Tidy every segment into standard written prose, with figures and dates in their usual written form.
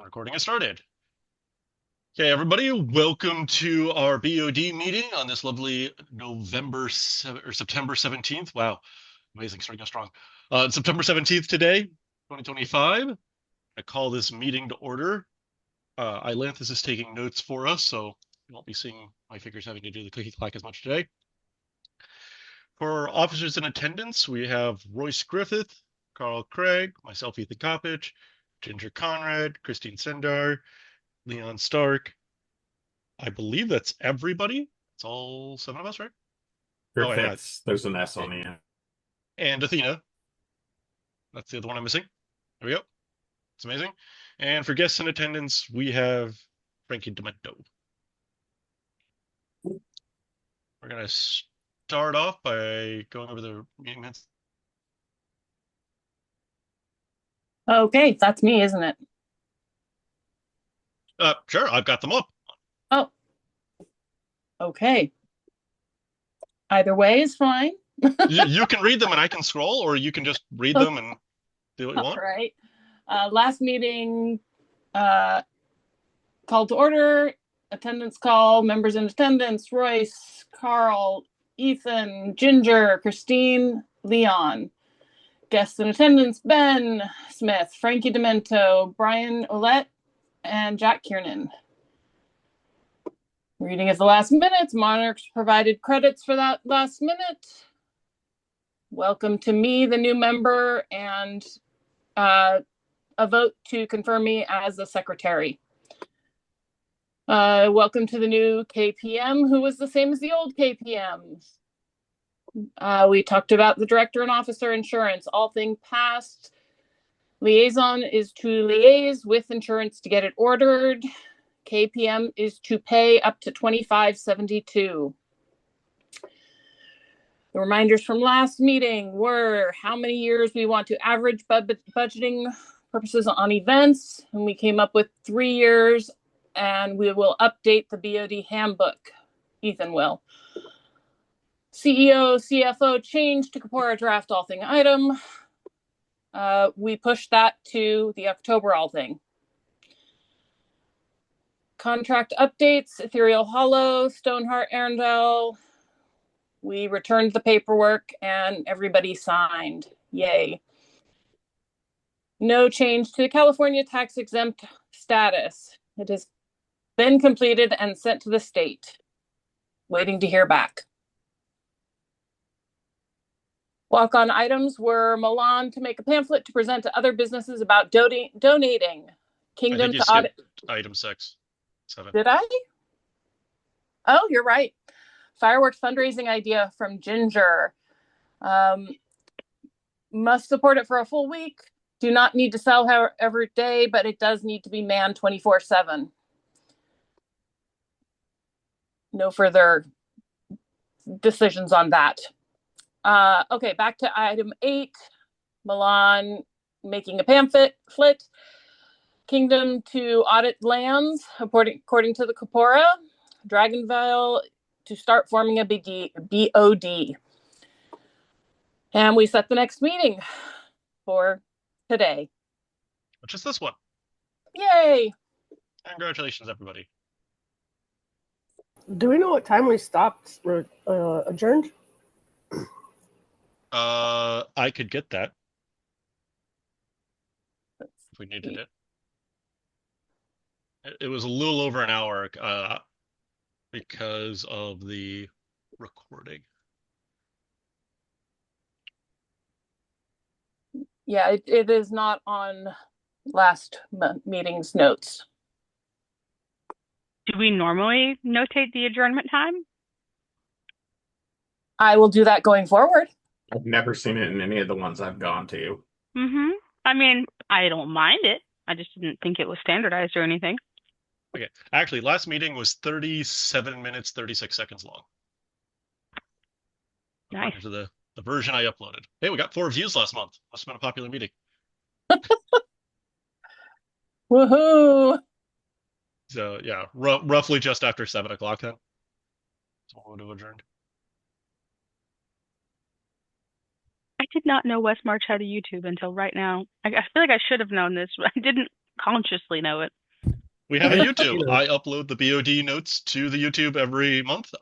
Recording has started. Okay, everybody, welcome to our BOD meeting on this lovely September 17th. Wow, amazing, starting out strong. September 17th today, 2025. I call this meeting to order. Ilanthus is taking notes for us, so you won't be seeing my fingers having to do the clicky clack as much today. For our officers in attendance, we have Royce Griffith, Carl Craig, myself, Ethan Coppich, Ginger Conrad, Christine Sendar, Leon Stark. I believe that's everybody. It's all seven of us, right? Oh, yeah. Griffiths. There's an S on the end. And Athena. That's the other one I'm missing. There we go. It's amazing. And for guests in attendance, we have Frankie Demento. We're going to start off by going over the meeting minutes. Okay, that's me, isn't it? Sure, I've got them up. Oh, okay. Either way is fine. You can read them and I can scroll, or you can just read them and do what you want. All right. Last meeting, call to order, attendance call, members in attendance, Royce, Carl, Ethan, Ginger, Christine, Leon. Guests in attendance, Ben Smith, Frankie Demento, Brian Ouellette, and Jack Kiernan. Reading of the last minutes, Monarchs provided credits for that last minute. Welcome to me, the new member, and a vote to confirm me as the secretary. Welcome to the new KPM, who was the same as the old KPM. We talked about the director and officer insurance, all thing passed. Liaison is to liaise with insurance to get it ordered. KPM is to pay up to $25.72. The reminders from last meeting were how many years we want to average budgeting purposes on events, and we came up with 3 years, and we will update the BOD handbook. Ethan will. CEO, CFO change to Kapora draft all thing item. We pushed that to the October all thing. Contract updates, Ethereal Hollow, Stoneheart Arendelle. We returned the paperwork and everybody signed. Yay. No change to the California tax exempt status. It has been completed and sent to the state. Waiting to hear back. Walk-on items were Milan to make a pamphlet to present to other businesses about donating. Kingdom to audit. Item 7. Did I? Oh, you're right. Fireworks fundraising idea from Ginger. Must support it for a full week. Do not need to sell every day, but it does need to be manned 24/7. No further decisions on that. Okay, back to item 8. Milan making a pamphlet. Kingdom to audit lands, according to the Kapora. Dragonville to start forming a BOD. And we set the next meeting for today. Which is this one. Yay! Congratulations, everybody. Do we know what time we stopped or adjourned? I could get that if we needed it. It was a little over an hour because of the recording. Yeah, it is not on last meeting's notes. Do we normally notate the adjournment time? I will do that going forward. I've never seen it in any of the ones I've gone to. I mean, I don't mind it. I just didn't think it was standardized or anything. Okay. Actually, last meeting was 37 minutes, 36 seconds long. Nice. According to the version I uploaded. Hey, we got 4 views last month. Must have been a popular meeting. Woohoo! So, yeah, roughly just after 7 o'clock then. So we would have adjourned. I did not know Westmarch had a YouTube until right now. I feel like I should have known this, but I didn't consciously know it. We have a You YouTube. know. I upload the BOD notes to the YouTube every month.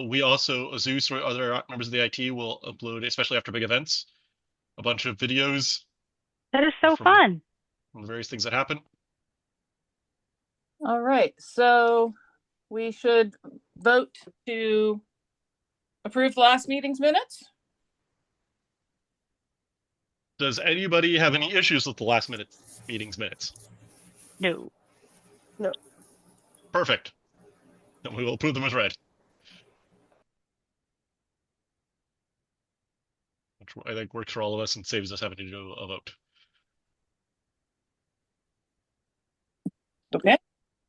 We also, Zeus or other members of the IT will upload, especially after big events, a bunch of videos That is so from fun. the various things that happen. All right, so we should vote to approve the last meeting's minutes. Does anybody have any issues with the last meeting's minutes? No. Perfect. Then we will approve them as read. Which I think works for all of us and saves us having to do a vote. Okay.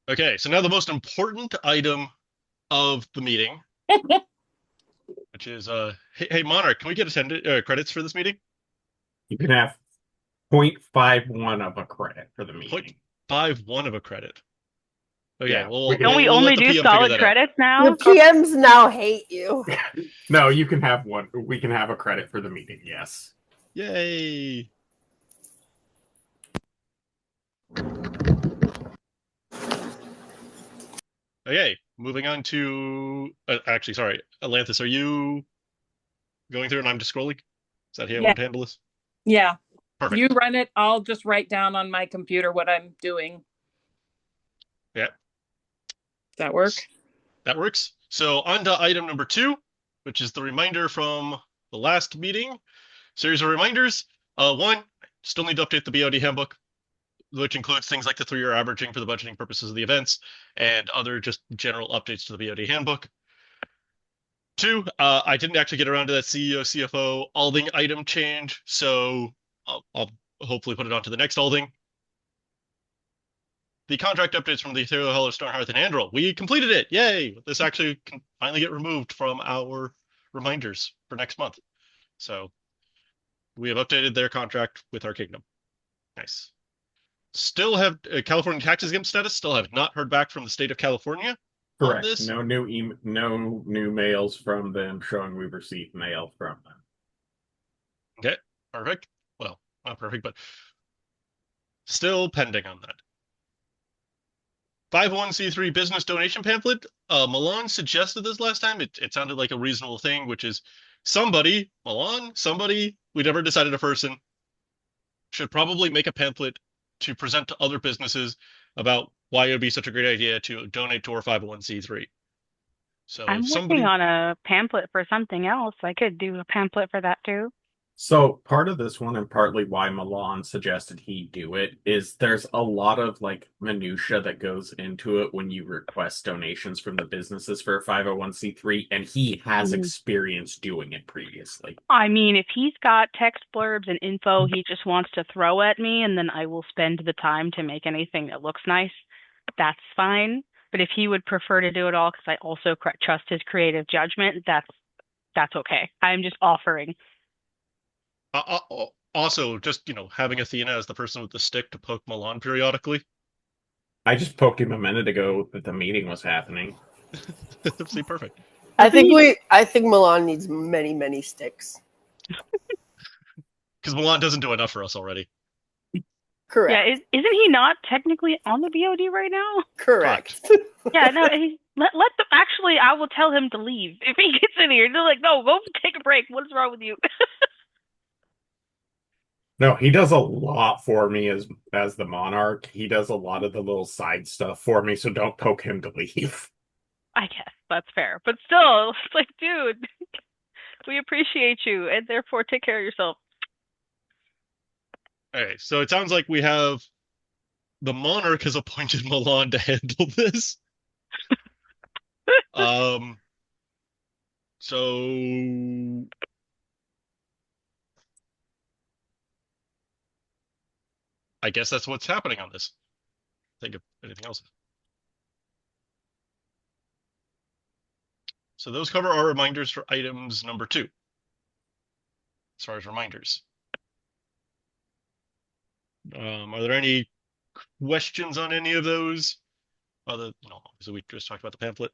Okay, so now the most important item of the meeting, which is hey Monarch, can we get credits for this meeting? You can have 0.51 of a credit for the meeting. 0.51 of a credit. Okay, Yeah, well, we can- Don't we we'll only let the do PM figure solid that out. credits The now? PMs now hate you. No, you can have one. We can have a credit for the meeting. Yes. Yay! Okay, moving on to actually, sorry, Atlantis, are you going through and I'm just scrolling? Is that how you Yeah. want to handle this? Yeah, Perfect. you run it. I'll just write down on my computer what I'm doing. Yeah. Does that work? That works. So on to item number 2, which is the reminder from the last meeting. Series of reminders. One, still need to update the BOD handbook, which includes things like the 3-year averaging for the budgeting purposes of the events and other just general updates to the BOD handbook. 2, I didn't actually get around to that CEO, CFO Alding item change, so I'll hopefully put it onto the next Alding. The contract updates from the Ethereal Hell of Stormhearth and Andrel. We completed it. Yay! This actually can finally get removed from our reminders for next month. So we have updated their contract with our kingdom. Nice. Still have California tax exempt status. Still have not heard back from the state of California on Correct. this. No new mails from them showing we've received mail from them. Okay, perfect. Well, not perfect, but still pending on that. 501c3 business donation pamphlet. Milan suggested this last time. It sounded like a reasonable thing, which is somebody, we never decided a person, should probably make a pamphlet to present to other businesses about why it would be such a great idea to donate to our 501c3. So I'm somebody, working on a pamphlet for something else. I could do a pamphlet for that too. So part of this one, and partly why Milan suggested he do it, is there's a lot of like minutia that goes into it when you request donations from the businesses for a 501c3, and he has experience doing it previously. I mean, if he's got text blurbs and info he just wants to throw at me, and then I will spend the time to make anything that looks nice, that's fine. But if he would prefer to do it all, because I also trust his creative judgment, that's okay. I'm just offering. also just having Athena as the person with the stick to poke Milan periodically. I just poked him a minute ago that the meeting was happening. See, perfect. I think Milan needs many, many sticks. Because Milan doesn't do enough for us already. Correct. Yeah, isn't he not technically on the BOD right now? Correct. Yeah, no. Actually, I will tell him to leave if he gets in here. They're like, no, go take a break. What is wrong with you? No, he does a lot for me as the monarch. He does a lot of the little side stuff for me, so don't poke him to leave. I guess that's fair, but still, it's like, dude, we appreciate you, and therefore take care of yourself. Okay, so it sounds like we have the monarch has appointed Milan to handle this. So I guess that's what's happening on this. Think of anything else. So those cover our reminders for items number 2. As far as reminders. Are there any questions on any of those? So we just talked about the pamphlet.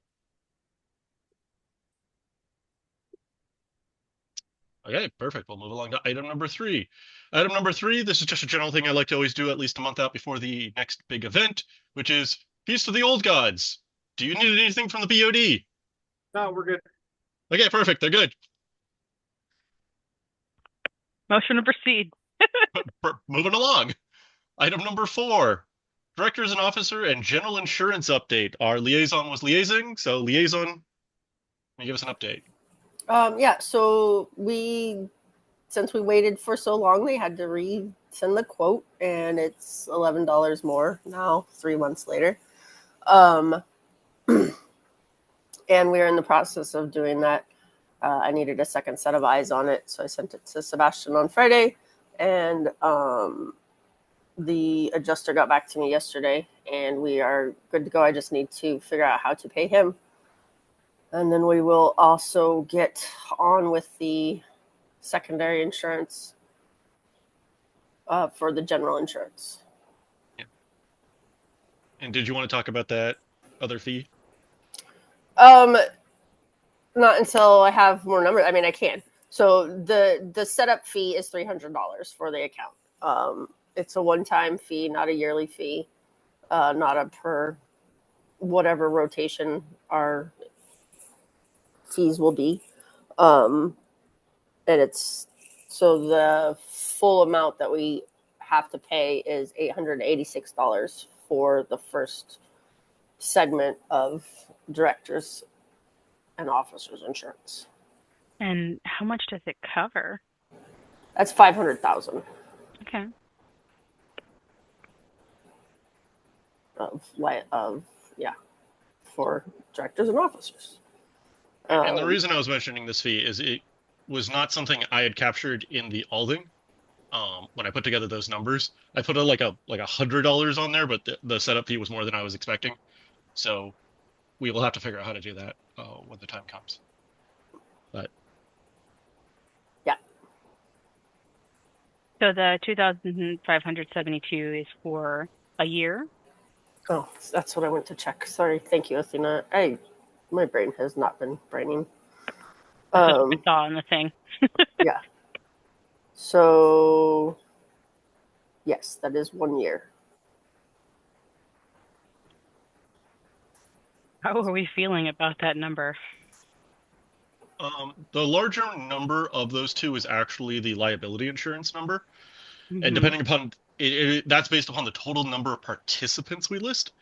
Okay, perfect. We'll move along to item number 3. Item number 3, this is just a general thing I like to always do at least a month out before the next big event, which is Feast of the Old Gods. Do you need anything from the BOD? No, we're good. Okay, perfect. They're good. Motion to proceed. Moving along. Item number 4. Directors and officer and general insurance update. Our liaison was liaising, so liaison, can you give us an update? Yeah, so since we waited for so long, they had to resend the quote, and it's $11 more now, 3 months later. And we're in the process of doing that. I needed a second set of eyes on it, so I sent it to Sebastian on Friday, and the adjuster got back to me yesterday, and we are good to go. I just need to figure out how to pay him. And then we will also get on with the secondary insurance for the general insurance. Yeah. And did you want to talk about that other fee? Not until I have more numbers. I mean, I can. So the setup fee is $300 for the account. It's a one-time fee, not a yearly fee, not a per whatever rotation our fees will be. And it's so the full amount that we have to pay is $886 for the first segment of directors and officers insurance. And how much does it cover? That's $500,000 Okay. for directors and officers. And the reason I was mentioning this fee is it was not something I had captured in the Alding. When I put together those numbers, I put like $100 on there, but the setup fee was more than I was expecting. So we will have to figure out how to do that when the time comes. But yeah. So the 2,572 is for a year? Oh, that's what I went to check. Sorry. Thank you, Athena. My brain has not been braining. That's what I saw on the thing. Yeah. So, yes, that is 1 year. How are we feeling about that number? the larger number of those two is actually the liability insurance number. Mm-hmm. And depending upon that's based upon the total number of participants we list.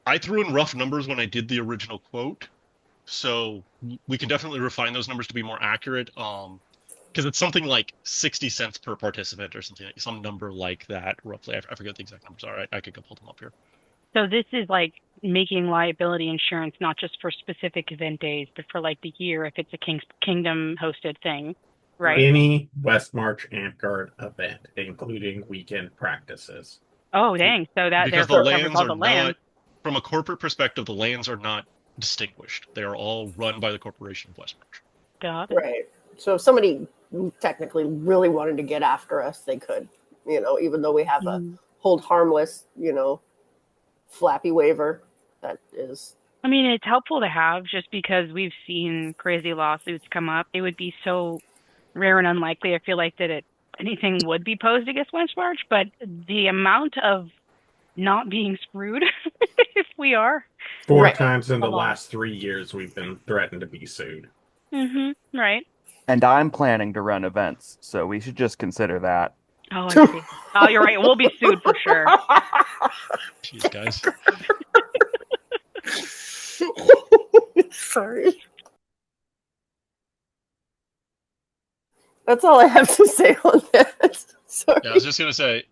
I threw in rough numbers when I did the original quote, so we can definitely refine those numbers to be more accurate. Because it's something like 60 cents per participant or something, some number like that, roughly. I forget what the exact numbers are. I could go pull them up here. So this is like making liability insurance not just for specific event days, but for like the year if it's a Kingdom hosted thing, right? Any Westmarch Antguard event, including weekend practices. Oh, dang. So that because the therefore covers lands all are the land. not, from a corporate perspective, the lands are not distinguished. They are all run by the Corporation of Westmarch. Got it. Right. So if somebody technically really wanted to get after us, they could, even though we have a hold harmless, flappy waiver that is. I mean, it's helpful to have just because we've seen crazy lawsuits come up. It would be so rare and unlikely, I feel like, that anything would be posed against Westmarch, but the amount of not being screwed if we are. 4 times in the last 3 years we've been threatened to be sued. Mm-hmm. Right. And I'm planning to run events, so we should just consider that. Oh, I see. Oh, you're right. We'll be sued for sure. Jeez, guys. Sorry. That's all I have to say on that. Sorry. Yeah, I was just gonna say.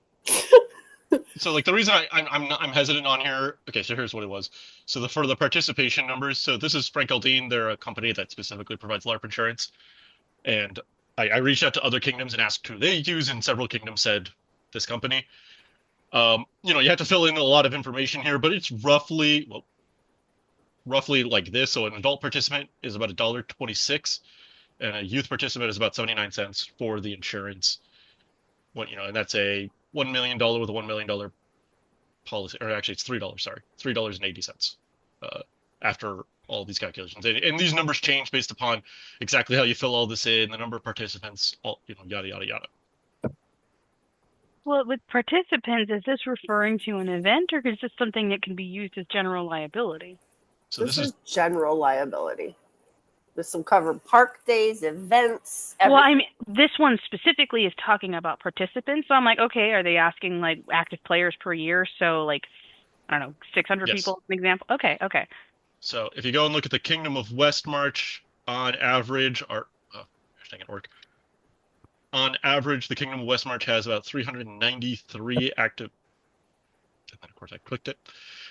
So, like, the reason I'm hesitant on here. Okay, so here's what it was. So for the participation numbers. So this is Frank Aldine. They're a company that specifically provides LARP insurance, and I reached out to other kingdoms and asked who they use, and several kingdoms said this company. You have to fill in a lot of information here, but it's roughly like this. So an adult participant is about $1.26, and a youth participant is about 79 cents for the insurance. And that's a $1 million with a $1 million policy, or actually it's $3. Sorry, $3.80 after all these calculations. And these numbers change based upon exactly how you fill all this in, the number of participants, all, yada, yada, yada. Well, with participants, is this referring to an event, or is this something that can be used as general liability? So this is general liability. This will cover park days, events, everything. Well, I mean, this one specifically is talking about participants. So I'm like, okay, are they asking like active players per year? So like, I don't know, 600 Yes. people, an example. Okay. So if you go and look at the Kingdom of Westmarch, on average, on average, the Kingdom of Westmarch has about 393 active. And then, of course, I clicked it.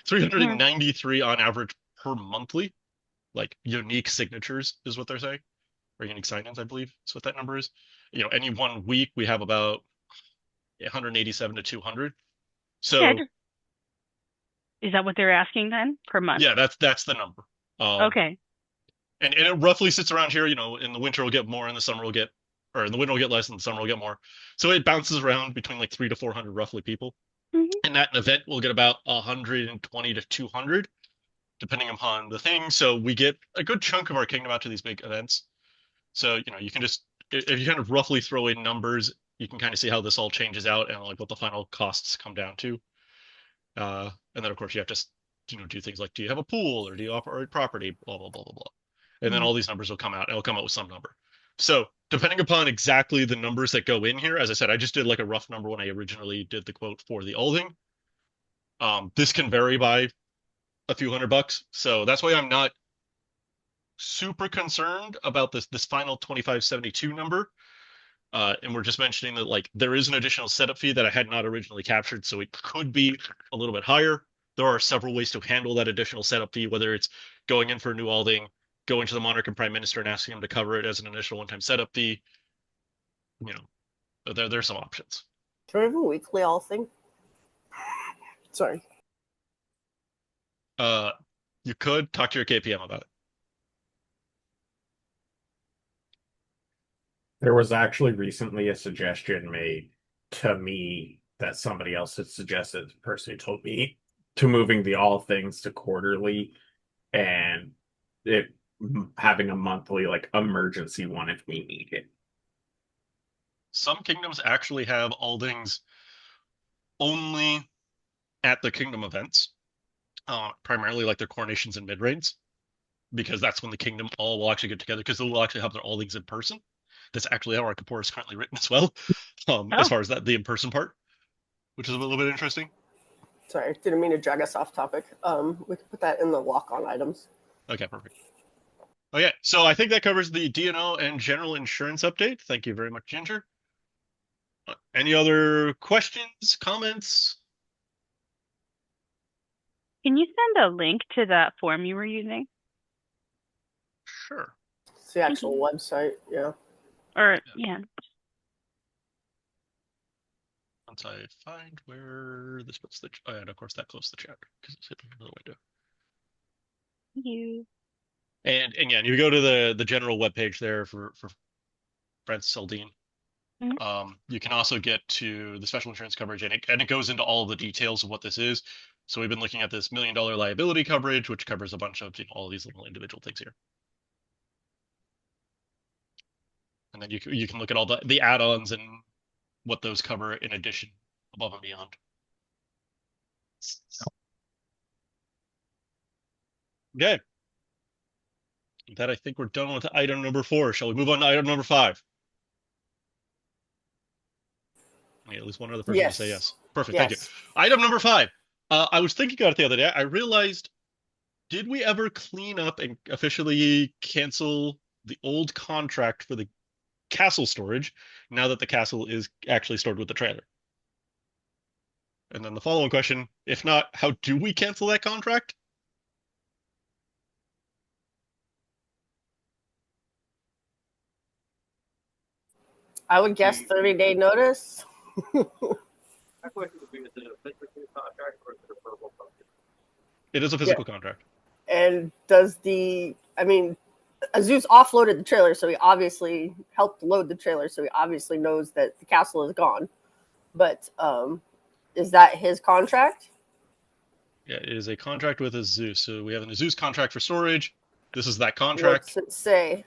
393 on average per monthly, like unique signatures is what they're saying, or unique sign-ins, I believe is what that number is. Any 1 week we have about 187 to 200. So Yeah, is that what they're asking then per month? yeah, that's the number. Okay. And it roughly sits around here. In the winter we'll get more, in the summer in the winter we'll get less, in the summer we'll get more. So it bounces around between like 300 to 400 roughly people. And at an event we'll get about 120 to 200, depending upon the thing. So we get a good chunk of our kingdom out to these big events. So you can just, if you kind of roughly throw in numbers, you can kind of see how this all changes out and like what the final costs come down to. And then of course you have to do things like, do you have a pool, or do you operate property, blah blah blah blah blah. And then all these numbers will come out, and it'll come out with some number. So depending upon exactly the numbers that go in here, as I said, I just did like a rough number when I originally did the quote for the Alding. This can vary by a few $100. So that's why I'm not super concerned about this final 2572 number. And we're just mentioning that like there is an additional setup fee that I had not originally captured, so it could be a little bit higher. There are several ways to handle that additional setup fee, whether it's going in for a new Alding, going to the monarch and prime minister and asking them to cover it as an initial one-time setup fee. There's some options. Can we have a weekly all thing? Sorry. You could talk to your KPM about it. There was actually recently a suggestion made to me that somebody else had suggested, the person who told me, to moving the all things to quarterly and it having a monthly like emergency one if we need it. Some kingdoms actually have Aldings only at the kingdom events, primarily like their coronations and mid-reigns, because that's when the kingdom all will actually get together, because they will actually have their Aldings in person. That's actually how our Kapor is currently written as well, as far as that the in-person part, which is a little bit interesting. Sorry, didn't mean to drag us off topic. We can put that in the walk-on items. Okay, perfect. Okay, so I think that covers the D&O and general insurance update. Thank you very much, Ginger. Any other questions, comments? Can you send a link to that form you were using? Sure. It's the actual website, yeah. Or, yeah. Once I find where this puts the, and of course that closed the chat because it's hidden in the window. You. And yeah, you go to the general webpage there for Francis Saldine. You can also get to the special insurance coverage, and it goes into all the details of what this is. So we've been looking at this $1 million liability coverage, which covers a bunch of all these little individual things here. And then you can look at all the add-ons and what those cover in addition, above and beyond. Okay. With that, I think we're done with item number 4. Shall we move on to item number 5? Yeah, at least one other person to say yes. Perfect. Thank you. Item number 5. I was thinking about it the other day. I realized, did we ever clean up and officially cancel the old contract for the castle storage now that the castle is actually stored with the trailer? And then the following question, if not, how do we cancel that contract? I would guess 30-day notice. It is a physical contract. And does Azus offloaded the trailer, so he obviously helped load the trailer, so he obviously knows that the castle is gone. But is that his contract? Yeah, it is a contract with Azus. So we have an Azus contract for storage. This is that contract. What's it say?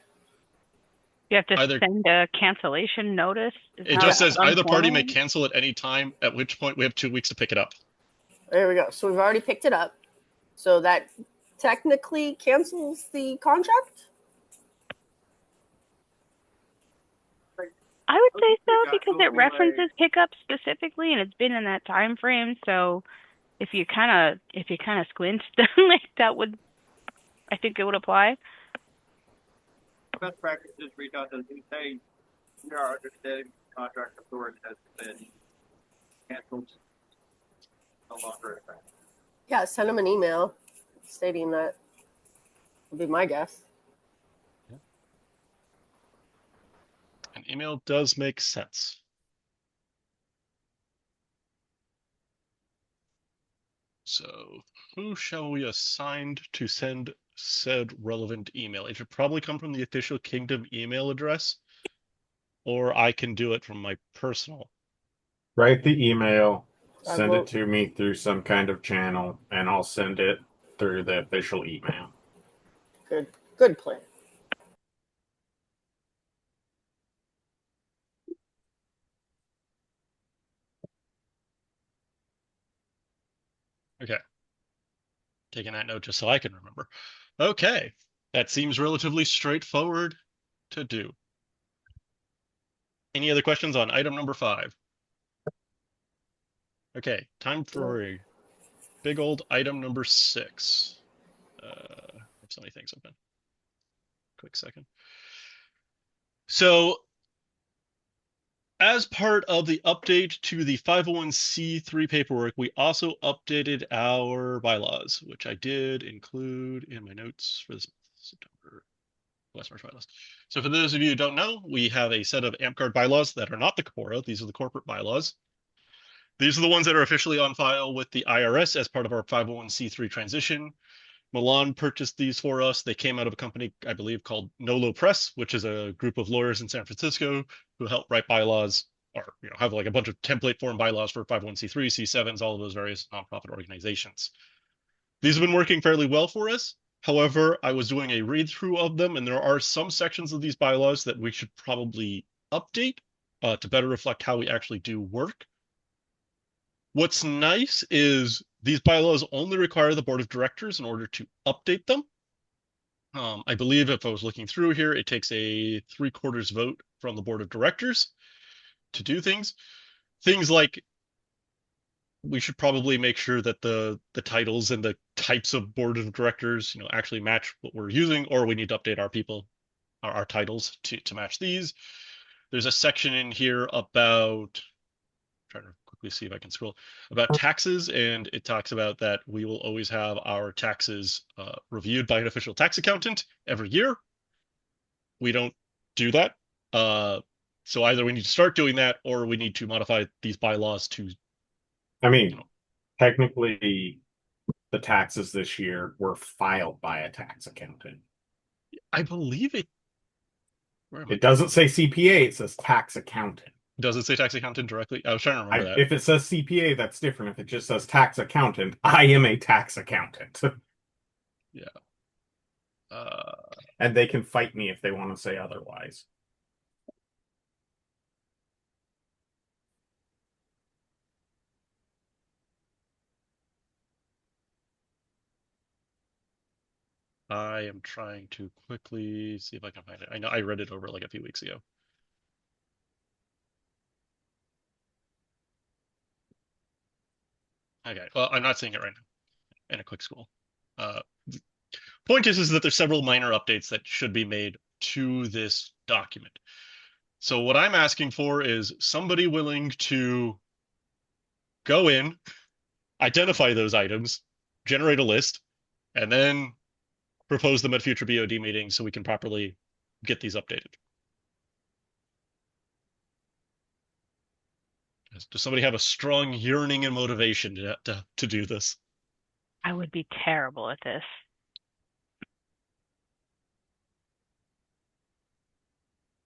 You have to Either send a cancellation notice. it just says either party may informal? cancel at any time, at which point we have 2 weeks to pick it up. There we go. So we've already picked it up. So that technically cancels the contract? I would say so because it references pickup specifically, and it's been in that time frame. So if you kind of squint, like that would, I think it would apply. Best practice is reach out to them and say, we are understanding contract authority has been canceled. No longer effective. Yeah, send them an email stating that would be my guess. An email does make sense. So, who shall we assign to send said relevant email? It should probably come from the official Kingdom email address, or I can do it from my personal. Write the email, I send will- it to me through some kind of channel, and I'll send it through the official email. Good plan. Okay. Taking that note just so I can remember. Okay. That seems relatively straightforward to do. Any other questions on item number 5? Okay, time for a big old item number 6. I have so many things open. Quick second. So, as part of the update to the 501c3 paperwork, we also updated our bylaws, which I did include in my notes for this September Westmarch bylaws. So for those of you who don't know, we have a set of AmpGuard bylaws that are not the Corpora. These are the corporate bylaws. These are the ones that are officially on file with the IRS as part of our 501c3 transition. Milan purchased these for us. They came out of a company, I believe, called Nolo Press, which is a group of lawyers in San Francisco who help write bylaws, or have like a bunch of template form bylaws for 501c3, C7s, all of those various nonprofit organizations. These have been working fairly well for us. However, I was doing a read through of them, and there are some sections of these bylaws that we should probably update to better reflect how we actually do work. What's nice is these bylaws only require the board of directors in order to update them. I believe if I was looking through here, it takes a 3/4 vote from the board of directors to do things. Things like we should probably make sure that the titles and the types of board of directors, actually match what we're using, or we need to update our people, our titles to match these. There's a section in here about, trying to quickly see if I can scroll, about taxes, and it talks about that we will always have our taxes reviewed by an official tax accountant every year. We don't do that. So either we need to start doing that, or we need to modify these bylaws to. I mean, technically, the taxes this year were filed by a tax accountant. I believe it. It doesn't say CPA, it says tax accountant. Does it say tax accountant directly? I was trying to remember that. If it says CPA, that's different. If it just says tax accountant, I am a tax accountant. Yeah. And they can fight me if they want to say otherwise. I am trying to quickly see if I can find it. I know I read it over like a few weeks ago. Okay, well, I'm not seeing it right now in a quick scroll. Point is that there's several minor updates that should be made to this document. So what I'm asking for is somebody willing to go in, identify those items, generate a list, and then propose them at future BOD meetings so we can properly get these updated. Does somebody have a strong yearning and motivation to do this? I would be terrible at this.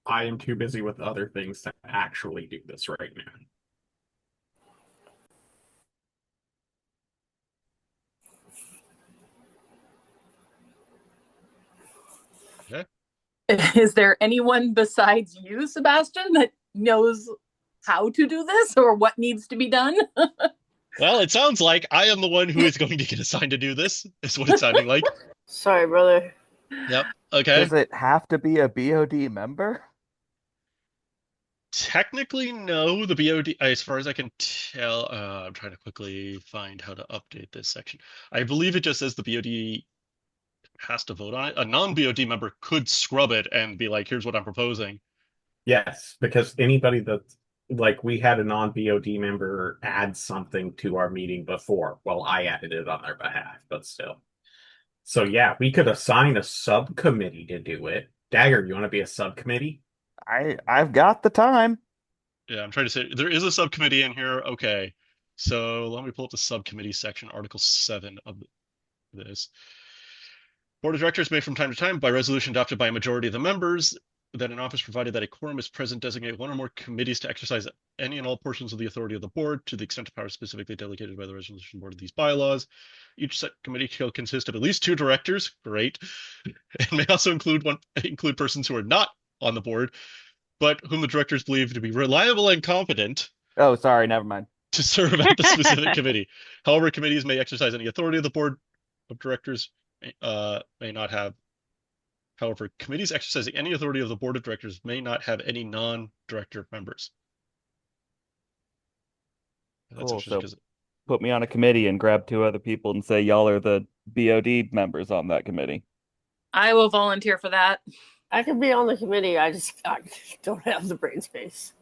I am too busy with other things to actually do this right now. Is there anyone besides you, Sebastian, that knows how to do this or what needs to be done? Well, it sounds like I am the one who is going to get assigned to do this, is what it's sounding like. Sorry, brother. Yep. Okay. Does it have to be a BOD member? Technically, no. The BOD, as far as I can tell, I'm trying to quickly find how to update this section. I believe it just says the BOD has to vote on it. A non-BOD member could scrub it and be like, here's what I'm proposing. Yes, because anybody that, like, we had a non-BOD member add something to our meeting before. Well, I added it on their behalf, but still. So yeah, we could assign a subcommittee to do it. Dagger, you want to be a subcommittee? I've got the time. Yeah, I'm trying to say there is a subcommittee in here. Okay. So let me pull up the subcommittee section, Article 7 of this. Board of Directors may from time to time, by resolution adopted by a majority of the members, that in office provided that a quorum is present, designate one or more committees to exercise any and all portions of the authority of the board to the extent of power specifically delegated by the resolution board of these bylaws. Each set committee shall consist of at least 2 directors, great, and may also include persons who are not on the board, but whom the directors believe to be reliable and competent Oh, sorry, never mind. to serve at the specific committee. However, committees may exercise any authority of the board of directors may not have. However, committees exercising any authority of the board of directors may not have any non-director members. That's Cool. So because put me on a committee and grab 2 other people and say y'all are the BOD members on that committee. I will volunteer for that. I could be on the committee. I don't have the brain space.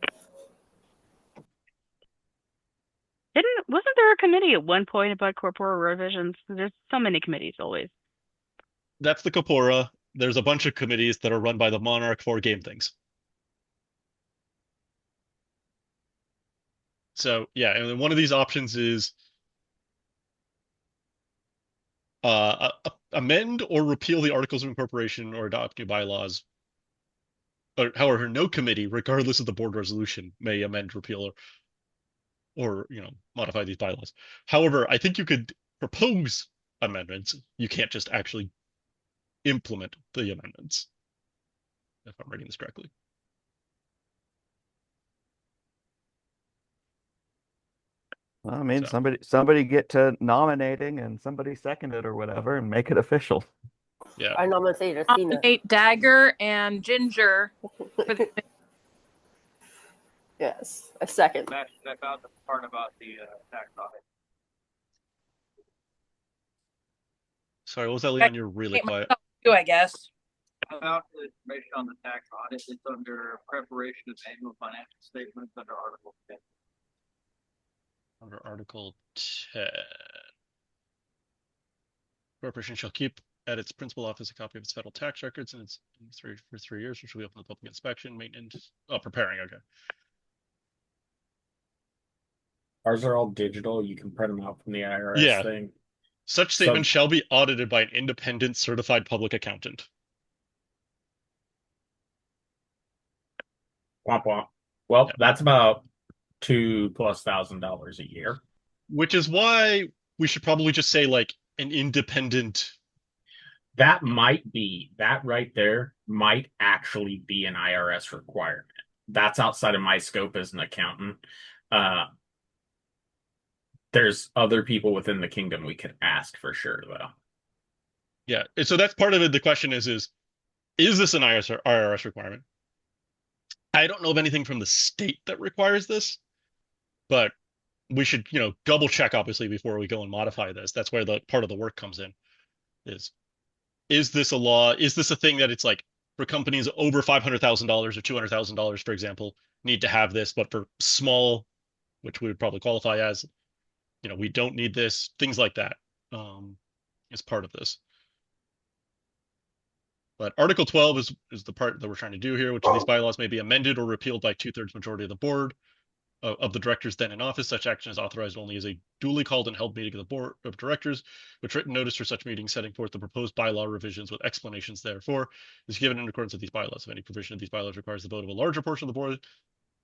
Wasn't there a committee at one point about corporal revisions? There's so many committees always. that's the Corpora. There's a bunch of committees that are run by the Monarch for game things. So yeah, and then one of these options is amend or repeal the Articles of Incorporation or adopt new bylaws. However, no committee, regardless of the board resolution, may amend, repeal, or modify these bylaws. However, I think you could propose amendments. You can't just actually implement the amendments, if I'm reading this correctly. Well, I mean, So. somebody get to nominating and somebody second it or whatever and make it official. Yeah. I nominate Athena. Nominate Dagger and Ginger for the Yes, a second. Matt, I found the part about the tax audit. Sorry, what was that, Leon? You're really quiet. you, I guess. About the information on the tax audit, it's under preparation of annual financial statements under Article 10. Under Article 10. Corporation shall keep at its principal office a copy of its federal tax records and its for 3 years, which will be open to public inspection, maintenance. Oh, preparing. Okay. Ours are all digital. You can print them out from the IRS thing. Such statements shall be audited by an independent certified public accountant. Womp womp. Well, that's about $2,000+ a year. Which is why we should probably just say like an independent. That right there might actually be an IRS requirement. That's outside of my scope as an accountant. There's other people within the kingdom we could ask for sure, though. Yeah, so that's part of it. The question is this an IRS requirement? I don't know of anything from the state that requires this, but we should, double check obviously before we go and modify this. That's where the part of the work comes in. Is this a law? Is this a thing that it's like for companies over $500,000 or $200,000, for example, need to have this, but for small, which we would probably qualify as, we don't need this, things like that, is part of this. But Article 12 is the part that we're trying to do here, which is these bylaws may be amended or repealed by 2/3 majority of the board of the directors then in office. Such action is authorized only as a duly called and held meeting of the board of directors, which written notice for such meeting setting forth the proposed bylaw revisions with explanations therefore is given in accordance with these bylaws. If any provision of these bylaws requires the vote of a larger portion of the board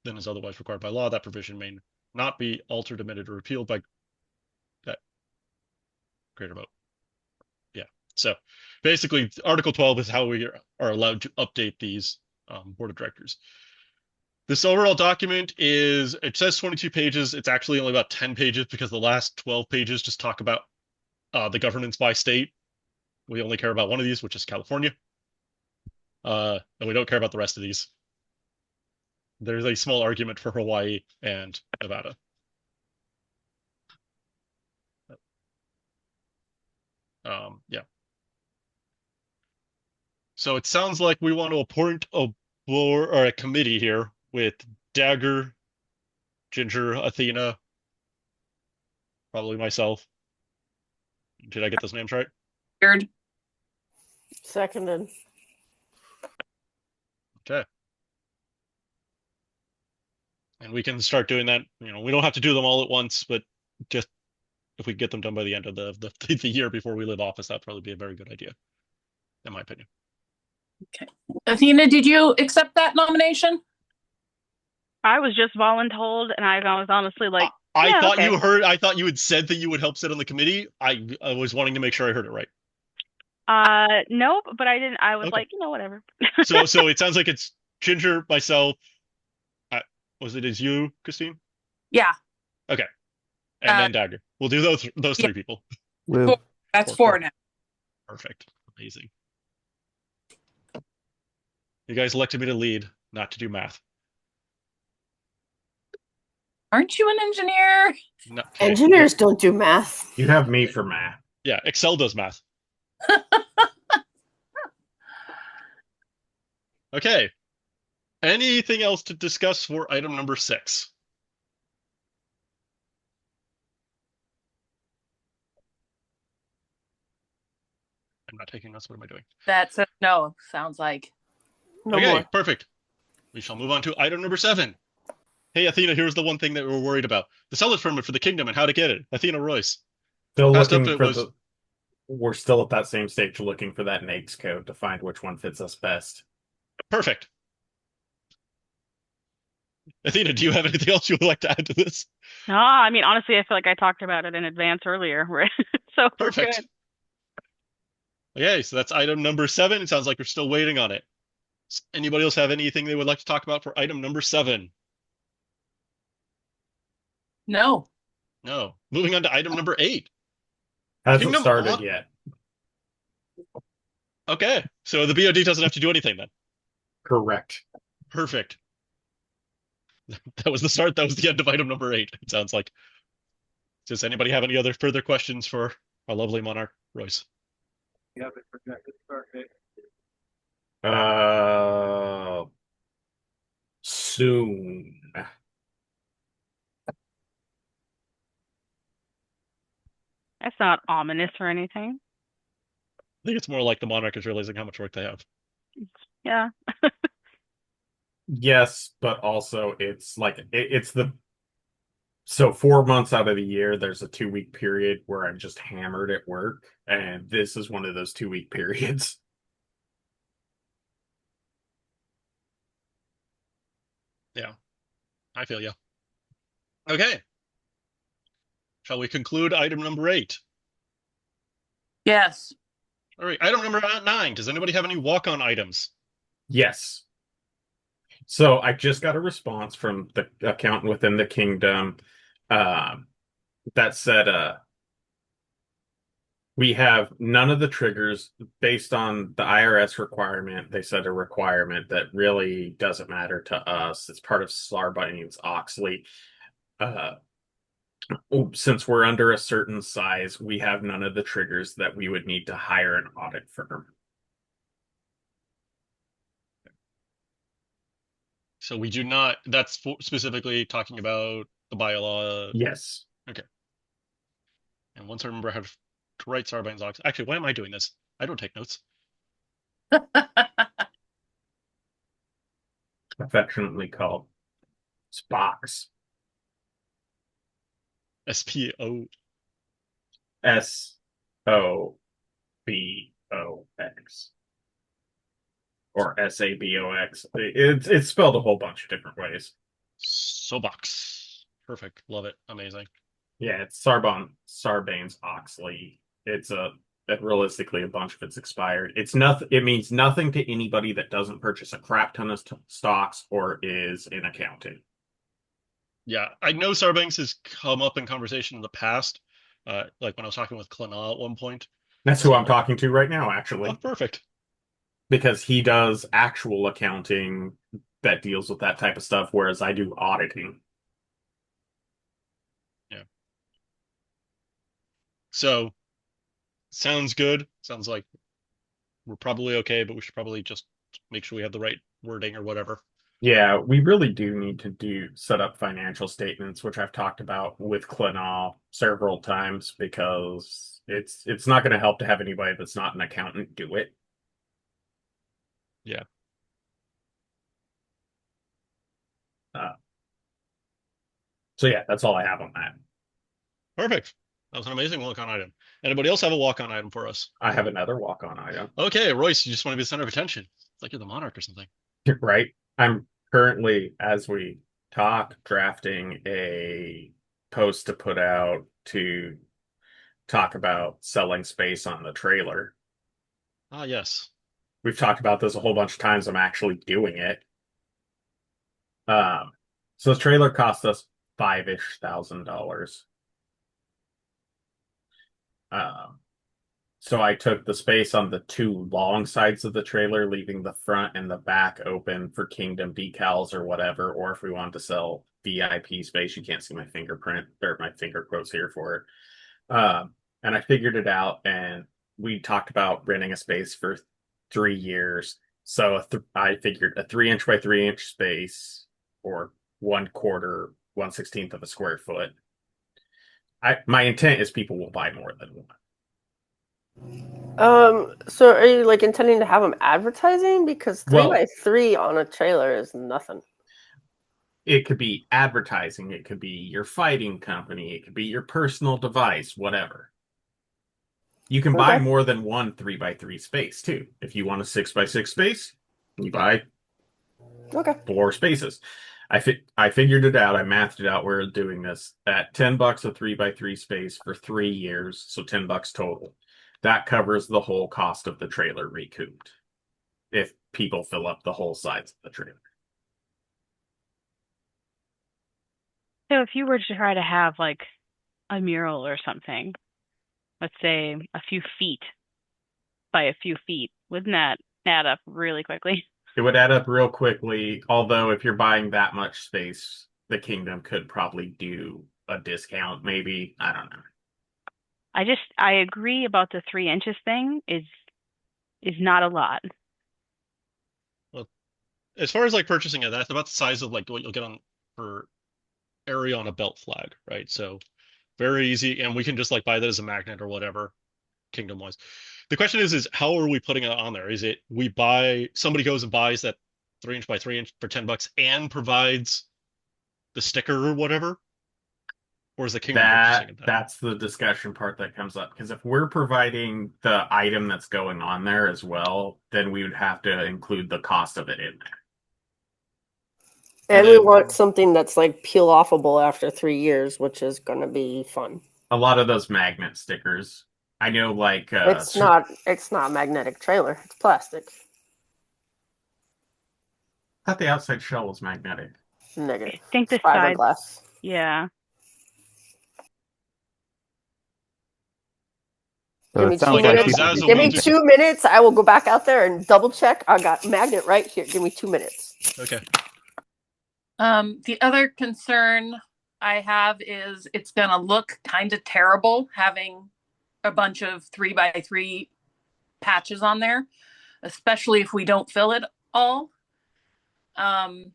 than is otherwise required by law, that provision may not be altered, amended, or repealed by that greater vote. Yeah. So basically, Article 12 is how we are allowed to update these board of directors. This overall document it says 22 pages. It's actually only about 10 pages because the last 12 pages just talk about the governance by state. We only care about one of these, which is California. And we don't care about the rest of these. There's a small argument for Hawaii and Nevada. Yeah. So it sounds like we want to appoint a board or a committee here with Dagger, Ginger, Athena, probably myself. Did I get those names right? Weird. Seconded. Okay. And we can start doing that. We don't have to do them all at once, but just if we get them done by the end of the year before we leave office, that'd probably be a very good idea, in my opinion. Okay. Athena, did you accept that nomination? I was just voluntold, and I was honestly like, I thought okay. I thought you had said that you would help sit on the committee. I was wanting to make sure I heard it right. Nope, but I didn't. I was Okay. like, whatever. So it sounds like it's Ginger, myself. Was it as you, Christine? Yeah. Okay. And then Dagger. We'll do those three people. Woo. That's four now. Perfect. Amazing. You guys elected me to lead, not to do math. Aren't you an engineer? No, Engineers don't do math. You have me for math. Yeah, Excel does math. Okay. Anything else to discuss for item number 6? I'm not taking notes. What am I doing? That's a no, sounds like. No Okay, more. perfect. We shall move on to item number 7. Hey, Athena, here's the one thing that we were worried about. The seller's permit for the kingdom and how to get it. Athena Royce. Still Past looking update for was- We're still at that same stage looking for that NAICS code to find which one fits us best. Perfect. Athena, do you have anything else you would like to add to this? No, I mean, honestly, I feel like I talked about it in advance earlier. So we're Perfect. good. Okay, so that's item number 7. It sounds like we're still waiting on it. Does anybody else have anything they would like to talk about for item number 7? No. No. Moving on to item number 8. Hasn't Kingdom started on- yet. Okay, so the BOD doesn't have to do anything then. Correct. Perfect. That was the start. That was the end of item number 8. It sounds like. Does anybody have any other further questions for our lovely monarch, Royce? You have a projected start date. Soon. That's not ominous or anything. I think it's more like the monarch is realizing how much work they have. Yeah. Yes, but also it's like it's the so 4 months out of the year there's a 2-week period where I'm just hammered at work, and this is one of those 2-week periods. Yeah, I feel you. Okay. Shall we conclude item number 8? Yes. All right, item number 9. Does anybody have any walk-on items? Yes. So I just got a response from the accountant within the kingdom that said we have none of the triggers based on the IRS requirement. They said a requirement that really doesn't matter to us. It's part of Sarbanes-Oxley. Since we're under a certain size, we have none of the triggers that we would need to hire an audit firm. So we do not. That's specifically talking about the bylaw. Yes. Okay. And once I remember how to write Sarbanes-Oxley. Actually, why am I doing this? I don't take notes. Affectionately called SPOX. SPO. SOBOX. Or SABOX. It's spelled a whole bunch of different ways. Sobox. Perfect. Love it. Amazing. Yeah, it's Sarbanes-Oxley. It's a that realistically a bunch of it's expired. It's nothing. It means nothing to anybody that doesn't purchase a crap ton of stocks or is in accounting. Yeah, I know Sarbanks has come up in conversation in the past, like when I was talking with Klana at one point. That's who I'm talking to right now, Oh, actually, perfect. because he does actual accounting that deals with that type of stuff, whereas I do auditing. Yeah. So, sounds good. Sounds like we're probably okay, but we should probably just make sure we have the right wording or whatever. Yeah, we really do need to set up financial statements, which I've talked about with Clinall several times because it's not going to help to have anybody that's not an accountant do it. Yeah. So yeah, that's all I have on that. Perfect. That was an amazing walk-on item. Anybody else have a walk-on item for us? I have another walk-on item. Okay, Royce, you just want to be the center of attention. It's like you're the monarch or something. Right? I'm currently, as we talk, drafting a post to put out to talk about selling space on the trailer. Ah, yes. We've talked about this a whole bunch of times. I'm actually doing it. So the trailer cost us $5,000-ish. So I took the space on the two long sides of the trailer, leaving the front and the back open for Kingdom decals or whatever. Or if we wanted to sell VIP space, you can't see my fingerprint or my finger quotes here for it. And I figured it out, and we talked about renting a space for 3 years. So I figured a 3-inch by 3-inch space, or 1/4, 1/16 of a square foot. My intent is people will buy more than one. So are you like intending to have them advertising? Because three Well, by three on a trailer is nothing. it could be advertising, it could be your fighting company, it could be your personal device, whatever. You can buy Okay. more than one 3x3 space too. If you want a 6x6 space, you buy Okay. 4 spaces. I figured it out. I mathed it out. We're doing this at $10 a 3x3 space for 3 years, so $10 total. That covers the whole cost of the trailer recouped if people fill up the whole sides of the trailer. So if you were to try to have like a mural or something, let's say a few feet by a few feet, wouldn't that add up really quickly? It would add up real quickly, although if you're buying that much space, the kingdom could probably do a discount, maybe. I don't know. I agree about the 3 inches thing is not a lot. Well, as far as like purchasing it, that's about the size of like what you'll get on for area on a belt flag, right? So very easy, and we can just like buy that as a magnet or whatever, kingdom wise. The question is how are we putting it on there? Is it somebody goes and buys that 3-inch by 3-inch for $10 and provides the sticker or whatever? Or is the kingdom purchasing it then? That's the discussion part that comes up, because if we're providing the item that's going on there as well, then we would have to include the cost of it in there. And we want something that's like peel offable after 3 years, which is going to be fun. A lot of those magnet stickers, I know, like It's not a magnetic trailer. It's plastic. I thought the outside shell was magnetic. Negative. I think the It's sides, fiberglass. yeah. So Give me it sounds 2 like minutes. people Zazzle Give me will do- 2 minutes. I will go back out there and double check. I got magnet right here. Give me 2 minutes. Okay. The other concern I have is it's gonna look kind of terrible having a bunch of 3x3 patches on there, especially if we don't fill it all. And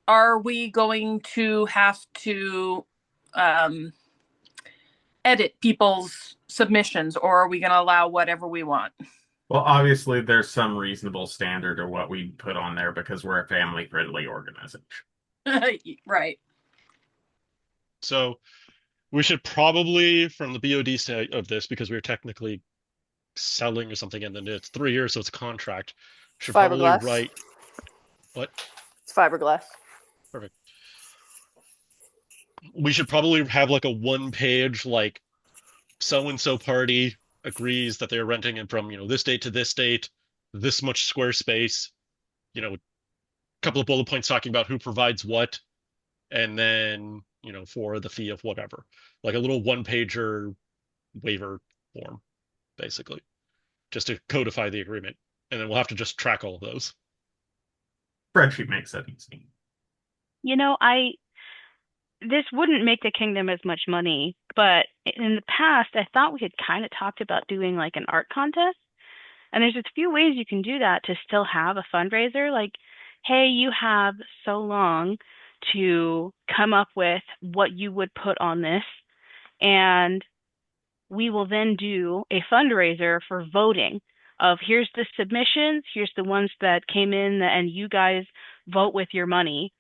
are we going to have to edit people's submissions, or are we going to allow whatever we want? Well, obviously, there's some reasonable standard of what we put on there because we're a family-friendly organization. Right. So we should probably, from the BOD side of this, because we're technically selling or something, and then it's 3 years, so it's a contract. Should probably Fiberglass. write what? It's fiberglass. Perfect. We should probably have like a 1-page like so-and-so party agrees that they're renting it from, this date to this date, this much square space, a couple of bullet points talking about who provides what, and then, for the fee of whatever. Like a little one-pager waiver form, basically, just to codify the agreement. And then we'll have to just track all of those. Spreadsheet makes that easy. This wouldn't make the kingdom as much money, but in the past, I thought we had kind of talked about doing like an art contest. And there's a few ways you can do that to still have a fundraiser. Like, hey, you have so long to come up with what you would put on this. And we will then do a fundraiser for voting of here's the submissions, here's the ones that came in, and you guys vote with your money.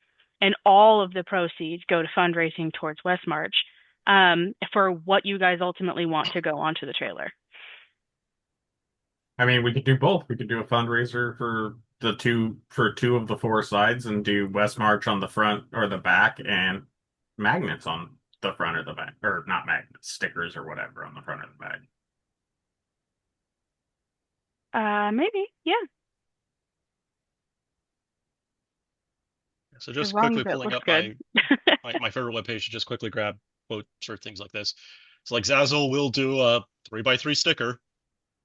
And all of the proceeds go to fundraising towards Westmarch for what you guys ultimately want to go onto the trailer. I mean, we could do both. We could do a fundraiser for two of the four sides and do Westmarch on the front or the back and magnets on the front or the back. Or not magnets, stickers or whatever on the front or the back. Maybe, yeah. So just As long quickly as it pulling looks up good. my favorite webpage to just quickly grab quotes or things like this. So like Zazzle will do a 3x3 sticker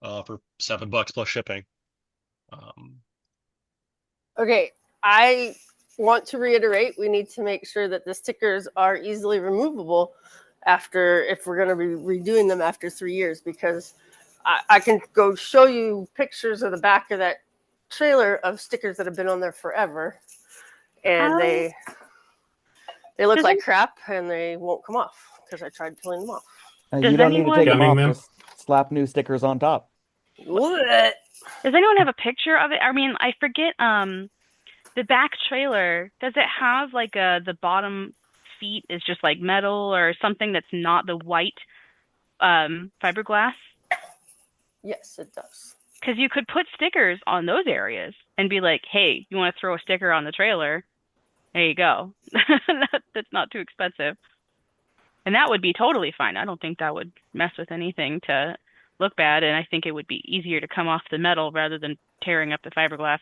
for $7 plus shipping. Okay, I want to reiterate, we need to make sure that the stickers are easily removable if we're going to be redoing them after 3 years, because I can go show you pictures of the back of that trailer of stickers that have been on there forever, and they look like crap and they won't come off because I tried peeling them off. You don't need to take them Gunning off. them? Just slap new stickers on top. What? Does anyone have a picture of it? I mean, I forget, the back trailer, does it have like the bottom feet is just like metal or something that's not the white fiberglass? Yes, it does. Because you could put stickers on those areas and be like, hey, you want to throw a sticker on the trailer? There you go. That's not too expensive. And that would be totally fine. I don't think that would mess with anything to look bad. And I think it would be easier to come off the metal rather than tearing up the fiberglass.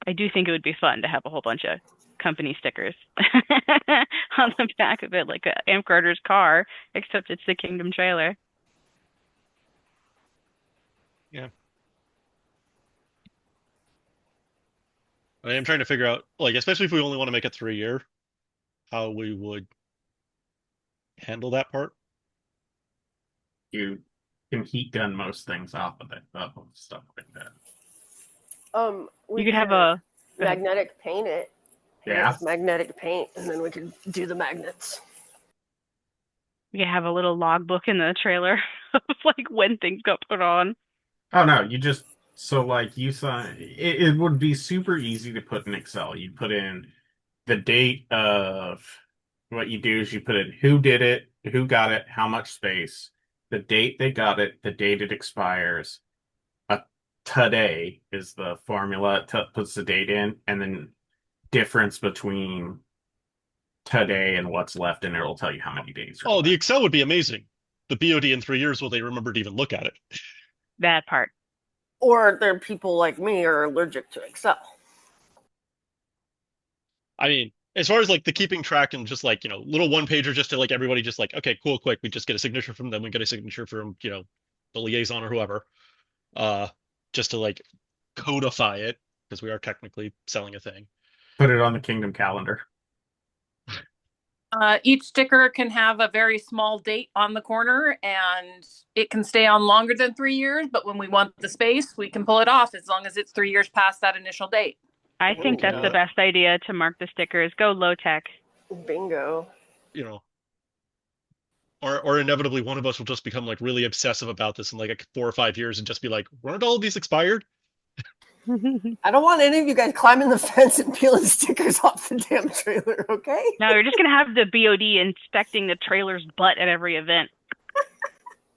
I do think it would be fun to have a whole bunch of company stickers on the back of it, like Amp Carter's car, except it's the Kingdom trailer. Yeah. I am trying to figure out, like, especially if we only want to make it 3 year, how we would handle that part. You can heat gun most things off of it, stuff like that. We You could have a magnetic paint it. Yeah. It's magnetic paint, and then we could do the magnets. You have a little logbook in the trailer of like when things got put on. Oh no, you sign it would be super easy to put in Excel. You put in the date of what you do is you put in who did it, who got it, how much space, the date they got it, the date it expires. Today is the formula. Puts the date in, and then difference between today and what's left, and it'll tell you how many days. Oh, the Excel would be amazing. The BOD in 3 years, will they remember to even look at it? That part. Or there are people like me are allergic to Excel. I mean, as far as like the keeping track and just like, little one pager just to like everybody just like, okay, cool, quick. We just get a signature from them. We get a signature from, the liaison or whoever. Just to like codify it, because we are technically selling a thing. Put it on the Kingdom calendar. Each sticker can have a very small date on the corner, and it can stay on longer than 3 years. But when we want the space, we can pull it off as long as it's 3 years past that initial date. I think that's the best idea to mark the stickers. Go low tech. Bingo. Or inevitably one of us will just become like really obsessive about this in like 4 or 5 years and just be like, weren't all of these expired? I don't want any of you guys climbing the fence and peeling stickers off the damn trailer, okay? No, you're just going to have the BOD inspecting the trailer's butt at every event.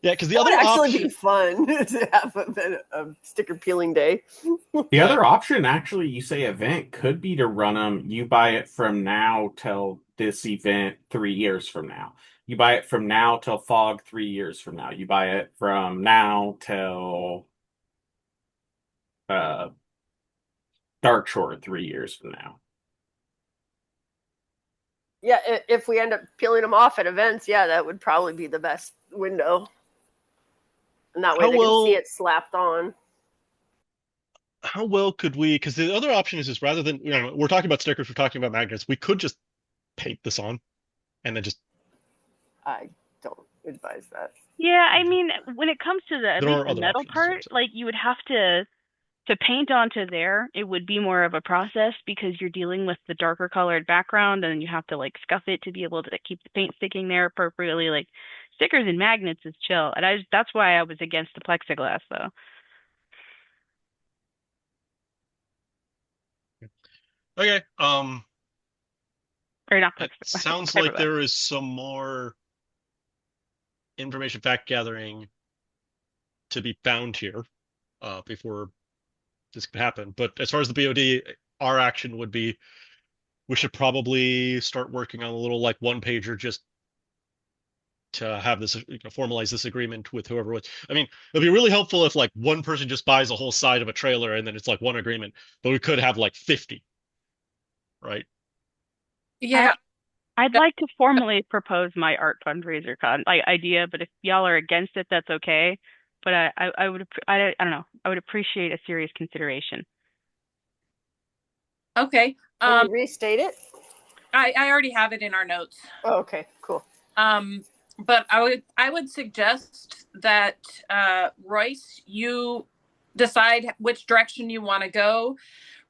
Yeah, because the That would other actually option. be fun to have a sticker peeling day. The Yeah. other option, actually, you say event, could be to run them. You buy it from now till this event 3 years from now. You buy it from now till fog 3 years from now. You buy it from now till uh, Dark Shore 3 years from now. Yeah, if we end up peeling them off at events, yeah, that would probably be the best window. And that way How they can see well- it slapped on. How well could we? Because the other option is just rather than we're talking about stickers, we're talking about magnets. We could just paint this on, and then just I don't advise that. Yeah, I mean, when it comes to at There least are the other metal options, part, so. like you would have to paint onto there. It would be more of a process because you're dealing with the darker colored background, and you have to like scuff it to be able to keep the paint sticking there appropriately. Like stickers and magnets is chill, and that's why I was against the plexiglass though. Okay. Or not It plexiglass, sounds like fiberglass. there is some more information fact gathering to be found here before this could happen. But as far as the BOD, our action would be we should probably start working on a little like one pager just to have this formalize this agreement with whoever. I mean, it'd be really helpful if like one person just buys a whole side of a trailer and then it's like one agreement. But we could have like 50, right? Yeah, I'd like to formally propose my art fundraiser idea, but if y'all are against it, that's okay. But I would I don't know. I would appreciate a serious consideration. okay. Can you restate it? I already have it in our notes. Oh, okay, cool. But I would suggest that Royce, you decide which direction you want to go,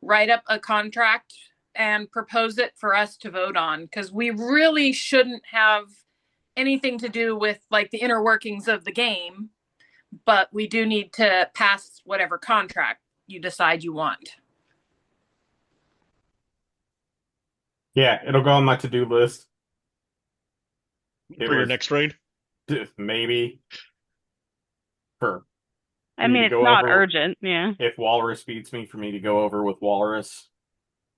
write up a contract and propose it for us to vote on, because we really shouldn't have anything to do with like the inner workings of the game, but we do need to pass whatever contract you decide you want. Yeah, it'll go on my to-do list. For your next raid. Maybe. For I me mean, to it's go not over urgent, yeah. if Walrus beats me, for me to go over with Walrus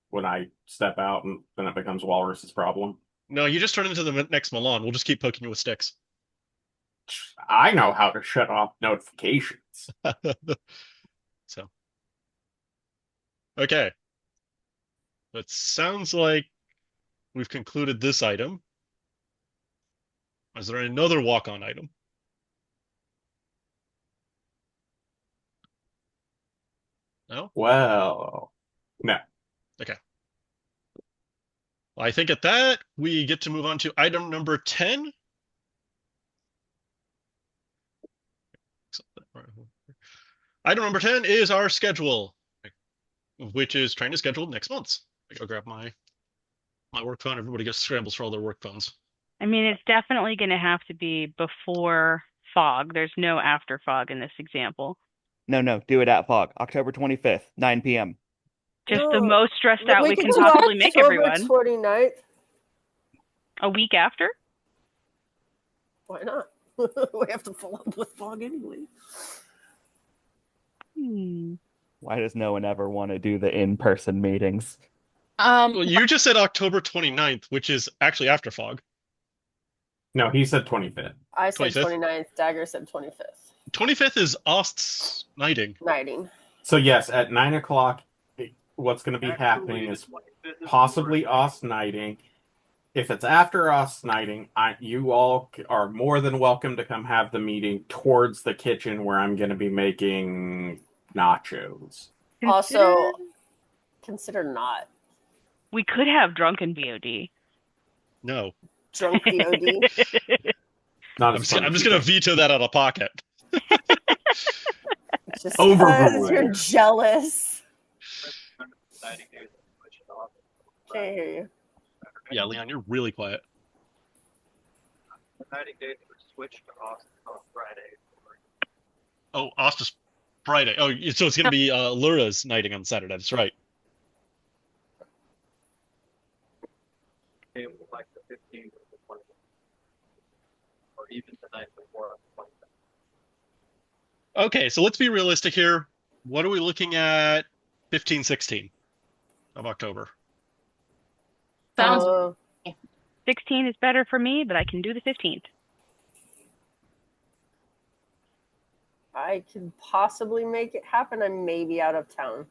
when I step out, and then it becomes Walrus's problem. No, you just turn into the next Milan. We'll just keep poking you with sticks. I know how to shut off notifications. So, okay. It sounds like we've concluded this item. Is there another walk-on item? No? Well, no. Okay. Well, I think at that, we get to move on to item number 10. Item number 10 is our schedule, which is trying to schedule next month. I go grab my work phone. Everybody gets scrambles for all their work phones. I mean, it's definitely going to have to be before fog. There's no after fog in this example. No, do it at fog. October 25th, 9 p.m. Just the most stressed out we can do possibly make everyone. October 29th. A week after? Why not? We have to follow up with fog anyway. Why does no one ever want to do the in-person meetings? Well, you just said October 29th, which is actually after fog. No, he said 25th. I said 25th? 29th. Dagger said 25th. 25th is Ost's Nighting. Nighting. So yes, at 9 o'clock, what's going to be happening is possibly Ost Nighting. If it's after Ost Nighting, you all are more than welcome to come have the meeting towards the kitchen where I'm going to be making nachos. Also, consider not We could have drunken VOD. No. drunk VOD. Not I'm as just fun as going you to veto that out of pocket. Just Overruled. because you're jealous. Can't hear you. Yeah, Leon, you're really quiet. The nighting dates were switched to Austin on Friday. Oh, Ost's Friday. Oh, so it's going to be Lura's Nighting on Saturday. That's right. It was like the 15th or the 20th. Or even the night before on the 20th. Okay, so let's be realistic here. What are we looking at 15, 16 of October? Sounds Uh, 16 is better for me, but I can do the 15th. I could possibly make it happen. I may be out of town.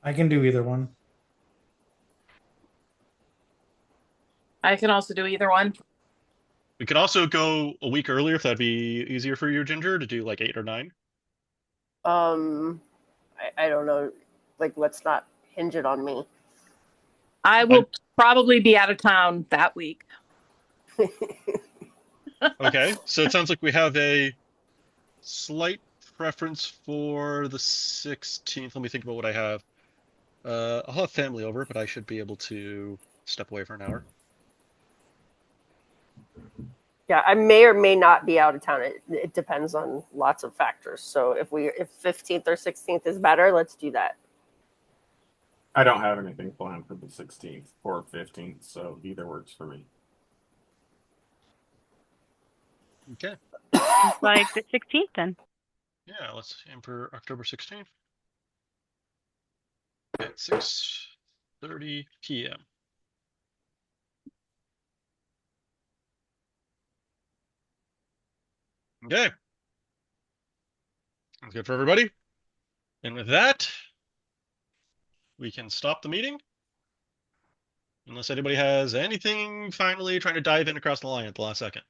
I can do either one. I can also do either one. We could also go a week earlier if that'd be easier for you, Ginger, to do like 8 or 9. I don't know. Like, let's not hinge it on me. I will probably be out of town that week. Okay, so it sounds like we have a slight preference for the 16th. Let me think about what I have. I'll have family over, but I should be able to step away for an hour. Yeah, I may or may not be out of town. It depends on lots of factors. So if 15th or 16th is better, let's do that. I don't have anything planned for the 16th or 15th, so either works for me. Okay. Like the 16th then. Yeah, let's aim for October 16th at 6:30 p.m. Okay. Sounds good for everybody. And with that, we can stop the meeting. Unless anybody has anything finally trying to dive in across the line at the last second.